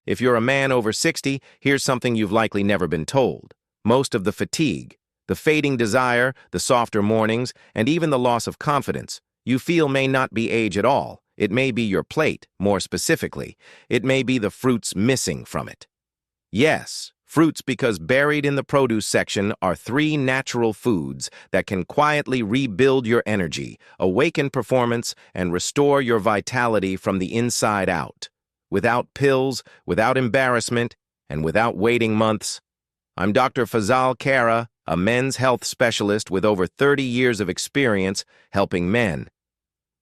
If you're a man over 60, here's something you've likely never been told. Most of the fatigue, the fading desire, the softer mornings, and even the loss of confidence you feel may not be age at all. It may be your plate, more specifically. It may be the fruits missing from it. Yes, fruits, because buried in the produce section are 3 natural foods that can quietly rebuild your energy, awaken performance, and restore your vitality from the inside out. Without pills, without embarrassment, and without waiting months. I'm Dr. Fazal Kara, a men's health specialist with over 30 years of experience helping men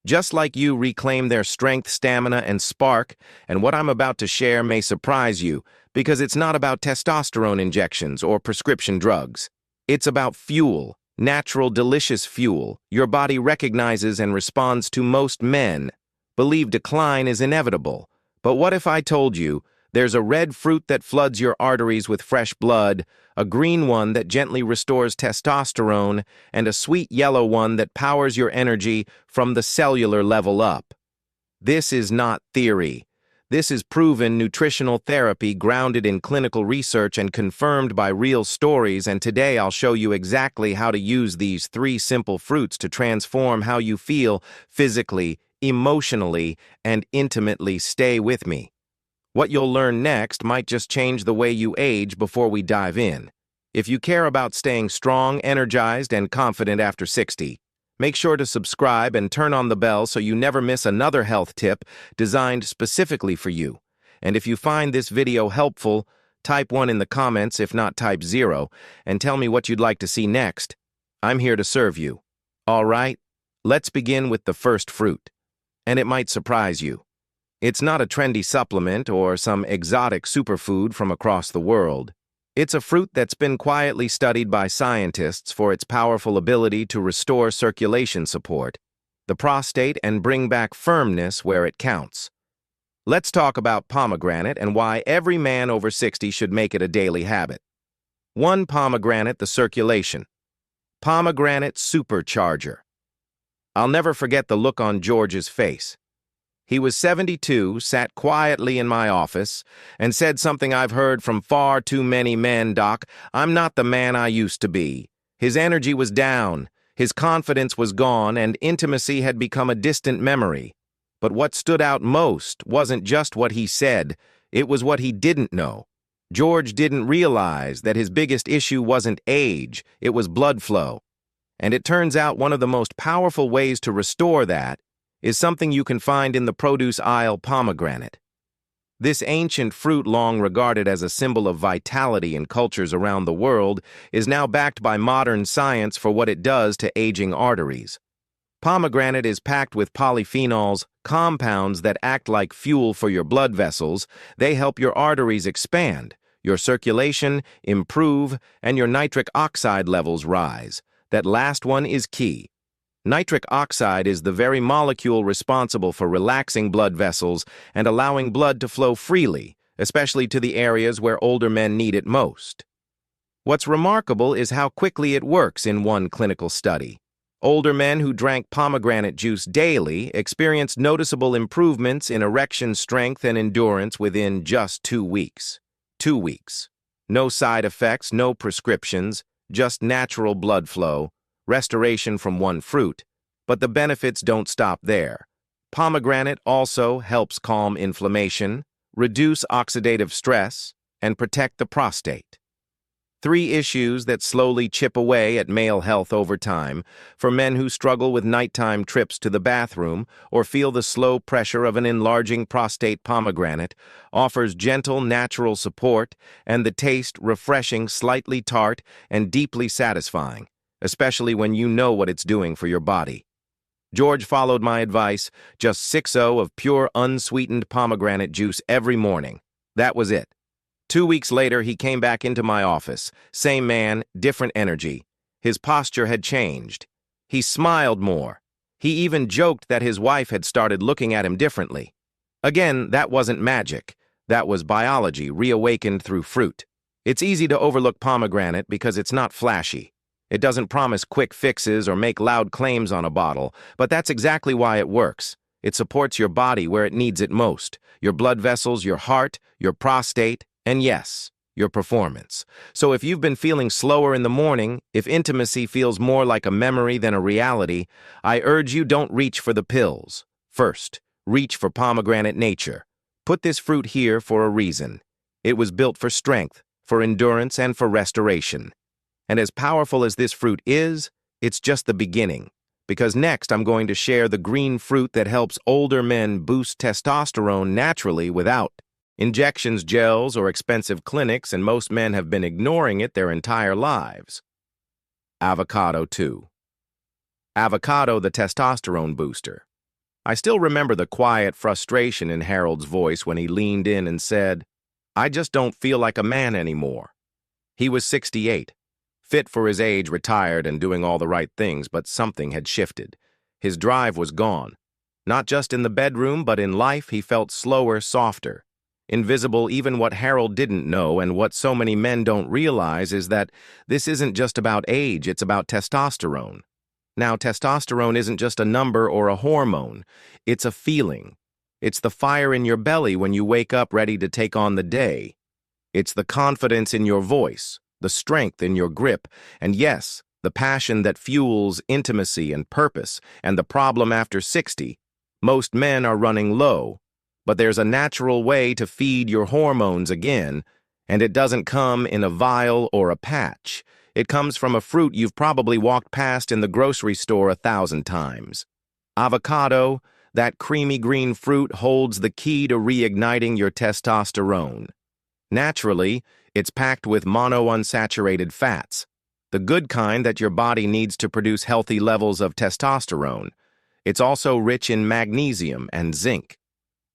just like you reclaim their strength, stamina, and spark. And what I'm about to share may surprise you, because it's not about testosterone injections or prescription drugs. It's about fuel, natural, delicious fuel your body recognizes and responds to. Most men believe decline is inevitable. But what if I told you there's a red fruit that floods your arteries with fresh blood, a green one that gently restores testosterone, and a sweet yellow one that powers your energy from the cellular level up? This is not theory. This is proven nutritional therapy grounded in clinical research and confirmed by real stories, and today I'll show you exactly how to use these 3 simple fruits to transform how you feel physically, emotionally, and intimately. Stay with me. What you'll learn next might just change the way you age. Before we dive in, if you care about staying strong, energized, and confident after 60, make sure to subscribe and turn on the bell so you never miss another health tip designed specifically for you. And if you find this video helpful, type 1 in the comments, if not type 0, and tell me what you'd like to see next. I'm here to serve you. All right, let's begin with the first fruit. And it might surprise you. It's not a trendy supplement or some exotic superfood from across the world. It's a fruit that's been quietly studied by scientists for its powerful ability to restore circulation support, the prostate, and bring back firmness where it counts. Let's talk about pomegranate and why every man over 60 should make it a daily habit. 1. Pomegranate, the circulation. Pomegranate supercharger. I'll never forget the look on George's face. He was 72, sat quietly in my office, and said something I've heard from far too many men: "Doc, I'm not the man I used to be." His energy was down, his confidence was gone, and intimacy had become a distant memory. But what stood out most wasn't just what he said, it was what he didn't know. George didn't realize that his biggest issue wasn't age, it was blood flow. And it turns out one of the most powerful ways to restore that is something you can find in the produce aisle: pomegranate. This ancient fruit, long regarded as a symbol of vitality in cultures around the world, is now backed by modern science for what it does to aging arteries. Pomegranate is packed with polyphenols, compounds that act like fuel for your blood vessels. They help your arteries expand, your circulation improve, and your nitric oxide levels rise. That last one is key. Nitric oxide is the very molecule responsible for relaxing blood vessels and allowing blood to flow freely, especially to the areas where older men need it most. What's remarkable is how quickly it works. In one clinical study, older men who drank pomegranate juice daily experienced noticeable improvements in erection strength and endurance within just 2 weeks. 2 weeks. No side effects, no prescriptions, just natural blood flow, restoration from one fruit. But the benefits don't stop there. Pomegranate also helps calm inflammation, reduce oxidative stress, and protect the prostate. 3 issues that slowly chip away at male health over time. For men who struggle with nighttime trips to the bathroom or feel the slow pressure of an enlarging prostate, pomegranate offers gentle, natural support, and the taste refreshing, slightly tart, and deeply satisfying, especially when you know what it's doing for your body. George followed my advice, just 6 of pure, unsweetened pomegranate juice every morning. That was it. 2 weeks later, he came back into my office. Same man, different energy. His posture had changed. He smiled more. He even joked that his wife had started looking at him differently. Again, that wasn't magic. That was biology reawakened through fruit. It's easy to overlook pomegranate because it's not flashy. It doesn't promise quick fixes or make loud claims on a bottle, but that's exactly why it works. It supports your body where it needs it most. your blood vessels, your heart, your prostate, and yes, your performance. So if you've been feeling slower in the morning, if intimacy feels more like a memory than a reality, I urge you don't reach for the pills. First, reach for pomegranate nature. Put this fruit here for a reason. It was built for strength, for endurance, and for restoration. And as powerful as this fruit is, it's just the beginning. Because next I'm going to share the green fruit that helps older men boost testosterone naturally without injections, gels, or expensive clinics, and most men have been ignoring it their entire lives. Avocado 2. Avocado, the testosterone booster. I still remember the quiet frustration in Harold's voice when he leaned in and said, "I just don't feel like a man anymore." He was 68, fit for his age, retired and doing all the right things, but something had shifted. His drive was gone. Not just in the bedroom, but in life he felt slower, softer. Invisible. Even what Harold didn't know and what so many men don't realize is that this isn't just about age, it's about testosterone. Now, testosterone isn't just a number or a hormone, it's a feeling. It's the fire in your belly when you wake up ready to take on the day. It's the confidence in your voice, the strength in your grip, and yes, the passion that fuels intimacy and purpose. And the problem after 60, most men are running low. But there's a natural way to feed your hormones again, and it doesn't come in a vial or a patch. It comes from a fruit you've probably walked past in the grocery store 1,000 times. Avocado, that creamy green fruit, holds the key to reigniting your testosterone. Naturally, it's packed with monounsaturated fats, the good kind that your body needs to produce healthy levels of testosterone. It's also rich in magnesium and zinc,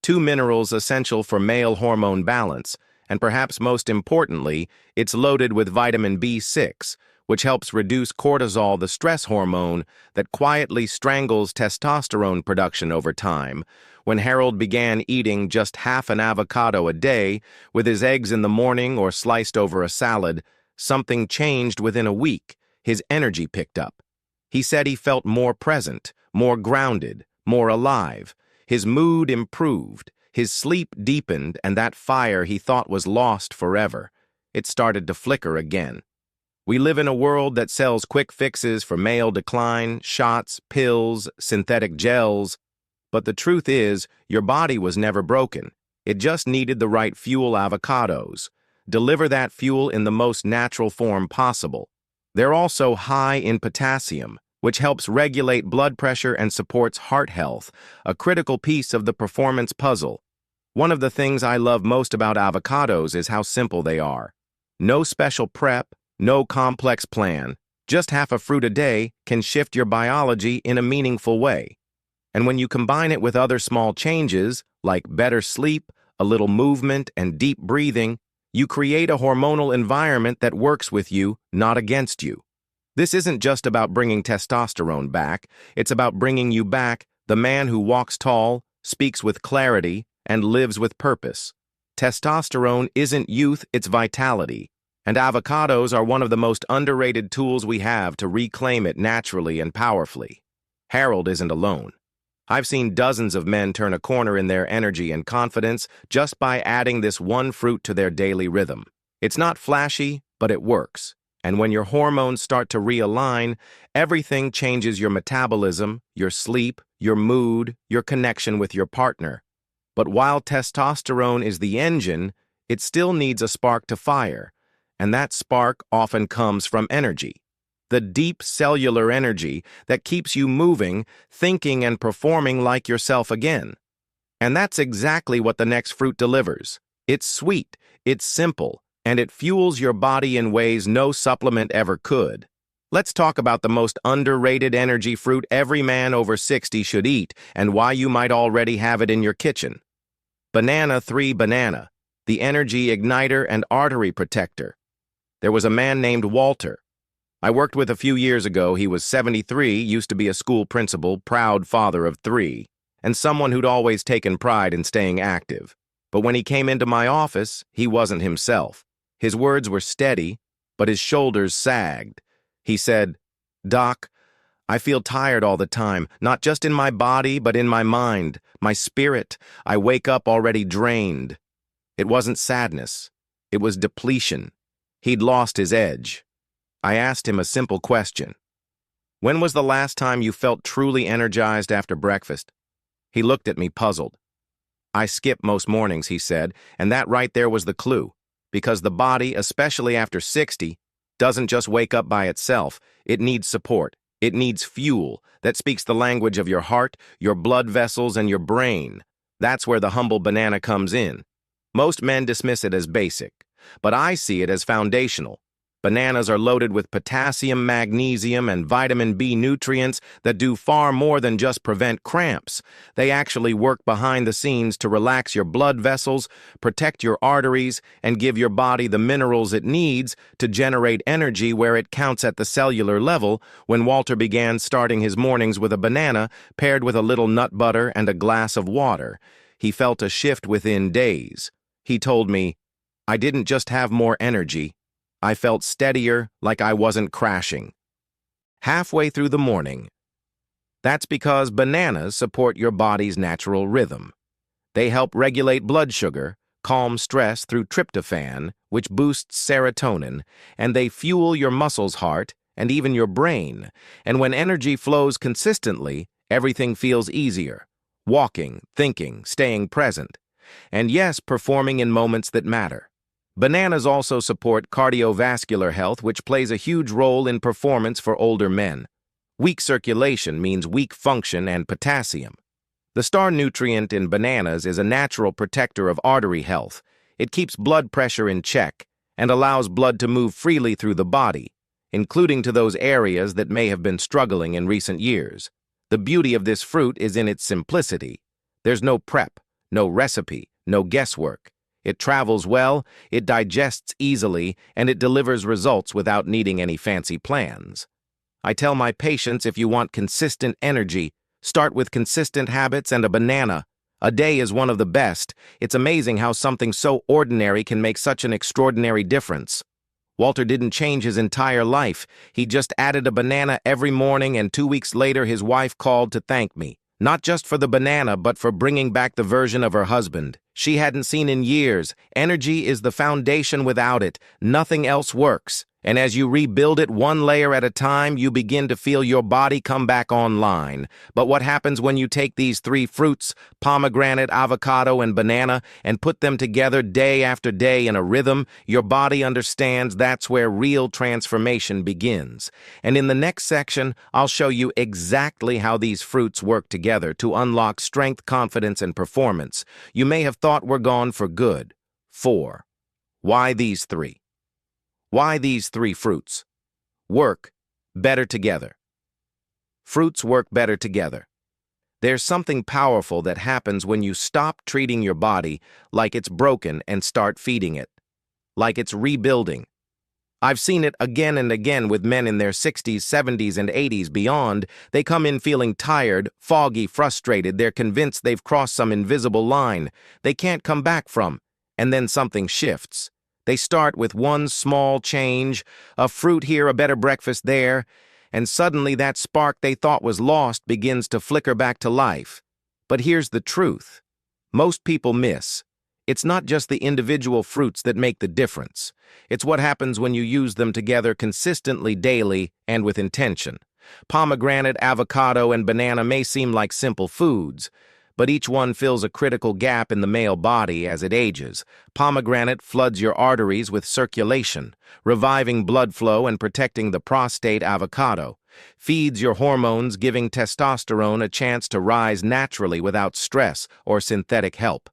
two minerals essential for male hormone balance, and perhaps most importantly, it's loaded with vitamin B6, which helps reduce cortisol, the stress hormone that quietly strangles testosterone production over time. When Harold began eating just half an avocado a day, with his eggs in the morning or sliced over a salad, something changed within a week. His energy picked up. He said he felt more present, more grounded, more alive. His mood improved, his sleep deepened, and that fire he thought was lost forever, it started to flicker again. We live in a world that sells quick fixes for male decline, shots, pills, synthetic gels. But the truth is, your body was never broken. It just needed the right fuel. Avocados deliver that fuel in the most natural form possible. They're also high in potassium, which helps regulate blood pressure and supports heart health, a critical piece of the performance puzzle. One of the things I love most about avocados is how simple they are. No special prep, no complex plan. Just half a fruit a day can shift your biology in a meaningful way. And when you combine it with other small changes, like better sleep, a little movement, and deep breathing, you create a hormonal environment that works with you, not against you. This isn't just about bringing testosterone back, it's about bringing you back, the man who walks tall, speaks with clarity, and lives with purpose. Testosterone isn't youth, it's vitality. And avocados are one of the most underrated tools we have to reclaim it naturally and powerfully. Harold isn't alone. I've seen dozens of men turn a corner in their energy and confidence just by adding this one fruit to their daily rhythm. It's not flashy, but it works. And when your hormones start to realign, everything changes: your metabolism, your sleep, your mood, your connection with your partner. But while testosterone is the engine, it still needs a spark to fire. And that spark often comes from energy. The deep cellular energy that keeps you moving, thinking, and performing like yourself again. And that's exactly what the next fruit delivers. It's sweet, it's simple, and it fuels your body in ways no supplement ever could. Let's talk about the most underrated energy fruit every man over 60 should eat, and why you might already have it in your kitchen. Banana 3 Banana, the energy igniter and artery protector. There was a man named Walter. I worked with a few years ago. He was 73, used to be a school principal, proud father of 3, and someone who'd always taken pride in staying active. But when he came into my office, he wasn't himself. His words were steady, but his shoulders sagged. He said, "Doc, I feel tired all the time, not just in my body, but in my mind, my spirit. I wake up already drained. It wasn't sadness. It was depletion. He'd lost his edge. I asked him a simple question. When was the last time you felt truly energized after breakfast? He looked at me puzzled. I skip most mornings, he said, and that right there was the clue. Because the body, especially after 60, doesn't just wake up by itself. It needs support. It needs fuel that speaks the language of your heart, your blood vessels, and your brain. That's where the humble banana comes in. Most men dismiss it as basic, but I see it as foundational. Bananas are loaded with potassium, magnesium, and vitamin B nutrients that do far more than just prevent cramps. They actually work behind the scenes to relax your blood vessels, protect your arteries, and give your body the minerals it needs to generate energy where it counts at the cellular level. When Walter began starting his mornings with a banana paired with a little nut butter and a glass of water, he felt a shift within days. He told me, "I didn't just have more energy. I felt steadier, like I wasn't crashing." Halfway through the morning. That's because bananas support your body's natural rhythm. They help regulate blood sugar, calm stress through tryptophan, which boosts serotonin, and they fuel your muscles, heart, and even your brain. And when energy flows consistently, everything feels easier. Walking, thinking, staying present. And yes, performing in moments that matter. Bananas also support cardiovascular health, which plays a huge role in performance for older men. Weak circulation means weak function and potassium. The star nutrient in bananas is a natural protector of artery health. It keeps blood pressure in check and allows blood to move freely through the body, including to those areas that may have been struggling in recent years. The beauty of this fruit is in its simplicity. There's no prep, no recipe, no guesswork. It travels well, it digests easily, and it delivers results without needing any fancy plans. I tell my patients, if you want consistent energy, start with consistent habits and a banana. A day is one of the best. It's amazing how something so ordinary can make such an extraordinary difference. Walter didn't change his entire life. He just added a banana every morning, and 2 weeks later his wife called to thank me. Not just for the banana, but for bringing back the version of her husband she hadn't seen in years. Energy is the foundation. Without it, nothing else works. And as you rebuild it one layer at a time, you begin to feel your body come back online. But what happens when you take these three fruits, pomegranate, avocado, and banana, and put them together day after day in a rhythm? Your body understands that's where real transformation begins. And in the next section, I'll show you exactly how these fruits work together to unlock strength, confidence, and performance. You may have thought we're gone for good. 4. Why these three? Why these three fruits? Work better together. Fruits work better together. There's something powerful that happens when you stop treating your body like it's broken and start feeding it, like it's rebuilding. I've seen it again and again with men in their 60s, 70s, and 80s beyond. They come in feeling tired, foggy, frustrated. They're convinced they've crossed some invisible line they can't come back from, and then something shifts. They start with one small change, a fruit here, a better breakfast there, and suddenly that spark they thought was lost begins to flicker back to life. But here's the truth. Most people miss. It's not just the individual fruits that make the difference. It's what happens when you use them together consistently, daily, and with intention. Pomegranate, avocado, and banana may seem like simple foods, but each one fills a critical gap in the male body as it ages. Pomegranate floods your arteries with circulation, reviving blood flow and protecting the prostate. Avocado feeds your hormones, giving testosterone a chance to rise naturally without stress or synthetic help.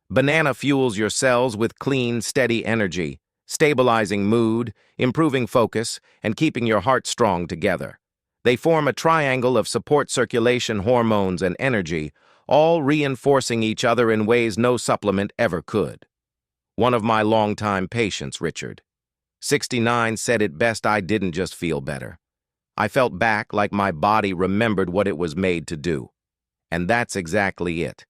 Banana fuels your cells with clean, steady energy, stabilizing mood, improving focus, and keeping your heart strong together. They form a triangle of support: circulation, hormones, and energy, all reinforcing each other in ways no supplement ever could. One of my longtime patients, Richard, 69, said it best: I didn't just feel better. I felt back like my body remembered what it was made to do. And that's exactly it.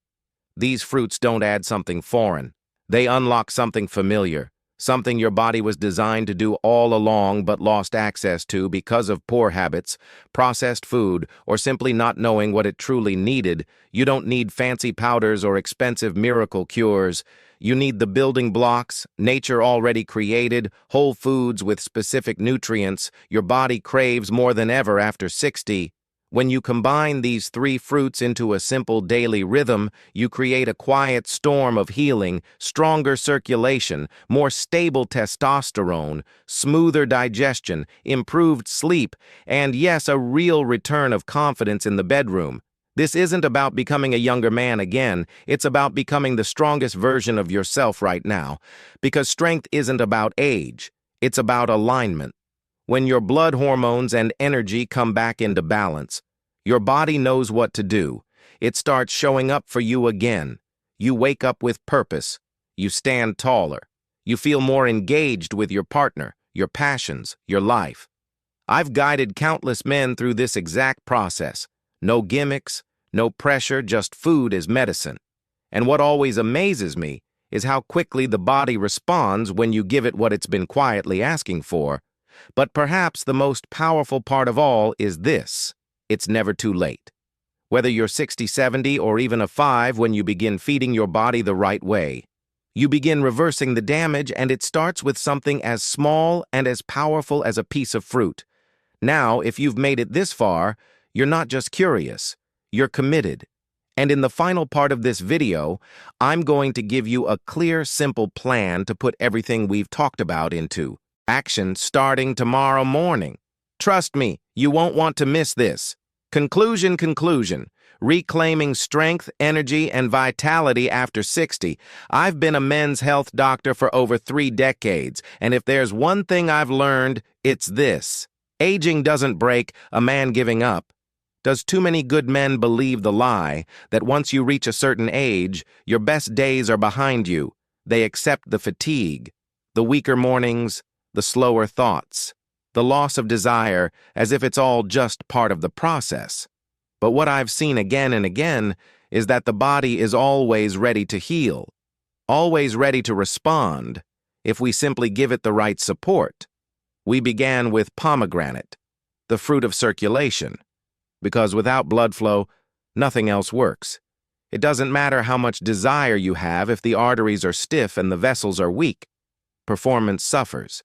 These fruits don't add something foreign. They unlock something familiar, something your body was designed to do all along but lost access to because of poor habits, processed food, or simply not knowing what it truly needed. You don't need fancy powders or expensive miracle cures. You need the building blocks, nature already created, whole foods with specific nutrients your body craves more than ever after 60. When you combine these three fruits into a simple daily rhythm, you create a quiet storm of healing, stronger circulation, more stable testosterone, smoother digestion, improved sleep, and yes, a real return of confidence in the bedroom. This isn't about becoming a younger man again, it's about becoming the strongest version of yourself right now. Because strength isn't about age, it's about alignment. When your blood hormones and energy come back into balance, your body knows what to do. It starts showing up for you again. You wake up with purpose. You stand taller. You feel more engaged with your partner, your passions, your life. I've guided countless men through this exact process. No gimmicks, no pressure, just food as medicine. And what always amazes me is how quickly the body responds when you give it what it's been quietly asking for. But perhaps the most powerful part of all is this: it's never too late. Whether you're 60, 70, or even a 5, when you begin feeding your body the right way, you begin reversing the damage, and it starts with something as small and as powerful as a piece of fruit. Now, if you've made it this far, you're not just curious, you're committed. And in the final part of this video, I'm going to give you a clear, simple plan to put everything we've talked about into action starting tomorrow morning. Trust me, you won't want to miss this. Conclusion. Reclaiming strength, energy, and vitality after 60. I've been a men's health doctor for over 3 decades, and if there's one thing I've learned, it's this: aging doesn't break a man giving up. Does too many good men believe the lie that once you reach a certain age, your best days are behind you? They accept the fatigue, the weaker mornings, the slower thoughts, the loss of desire, as if it's all just part of the process. But what I've seen again and again is that the body is always ready to heal, always ready to respond, if we simply give it the right support. We began with pomegranate, the fruit of circulation, because without blood flow, nothing else works. It doesn't matter how much desire you have if the arteries are stiff and the vessels are weak. Performance suffers.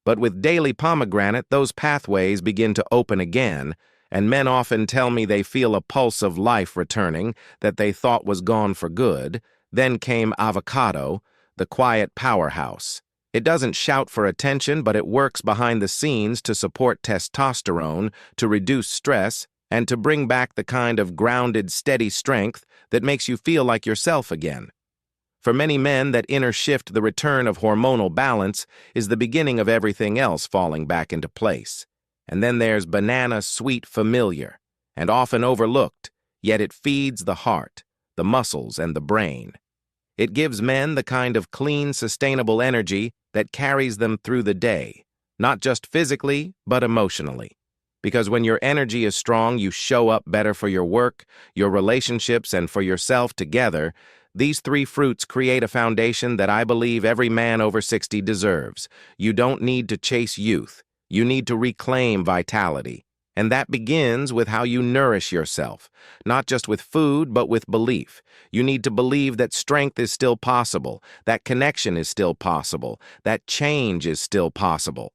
But with daily pomegranate, those pathways begin to open again, and men often tell me they feel a pulse of life returning that they thought was gone for good. Then came avocado, the quiet powerhouse. It doesn't shout for attention, but it works behind the scenes to support testosterone, to reduce stress, and to bring back the kind of grounded, steady strength that makes you feel like yourself again. For many men, that inner shift, the return of hormonal balance, is the beginning of everything else falling back into place. And then there's banana sweet familiar, and often overlooked, yet it feeds the heart, the muscles, and the brain. It gives men the kind of clean, sustainable energy that carries them through the day, not just physically, but emotionally. Because when your energy is strong, you show up better for your work, your relationships, and for yourself together. These 3 fruits create a foundation that I believe every man over 60 deserves. You don't need to chase youth. You need to reclaim vitality. And that begins with how you nourish yourself, not just with food, but with belief. You need to believe that strength is still possible, that connection is still possible, that change is still possible.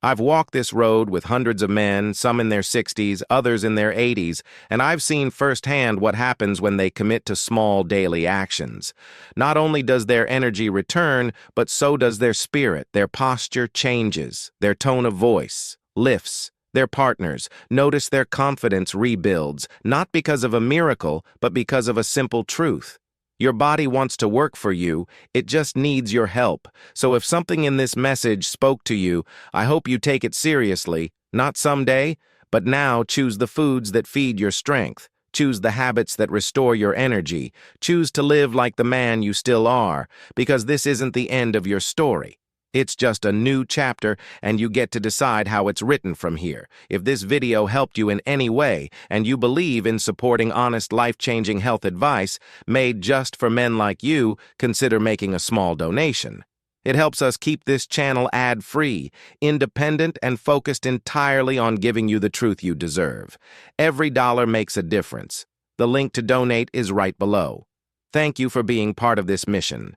I've walked this road with hundreds of men, some in their 60s, others in their 80s, and I've seen firsthand what happens when they commit to small daily actions. Not only does their energy return, but so does their spirit. Their posture changes, their tone of voice lifts, their partners notice their confidence rebuilds, not because of a miracle, but because of a simple truth. Your body wants to work for you, it just needs your help. So if something in this message spoke to you, I hope you take it seriously. Not someday, but now. Choose the foods that feed your strength. Choose the habits that restore your energy. Choose to live like the man you still are, because this isn't the end of your story. It's just a new chapter, and you get to decide how it's written from here. If this video helped you in any way, and you believe in supporting honest, life-changing health advice made just for men like you, consider making a small donation. It helps us keep this channel ad-free, independent, and focused entirely on giving you the truth you deserve. Every dollar makes a difference. The link to donate is right below. Thank you for being part of this mission.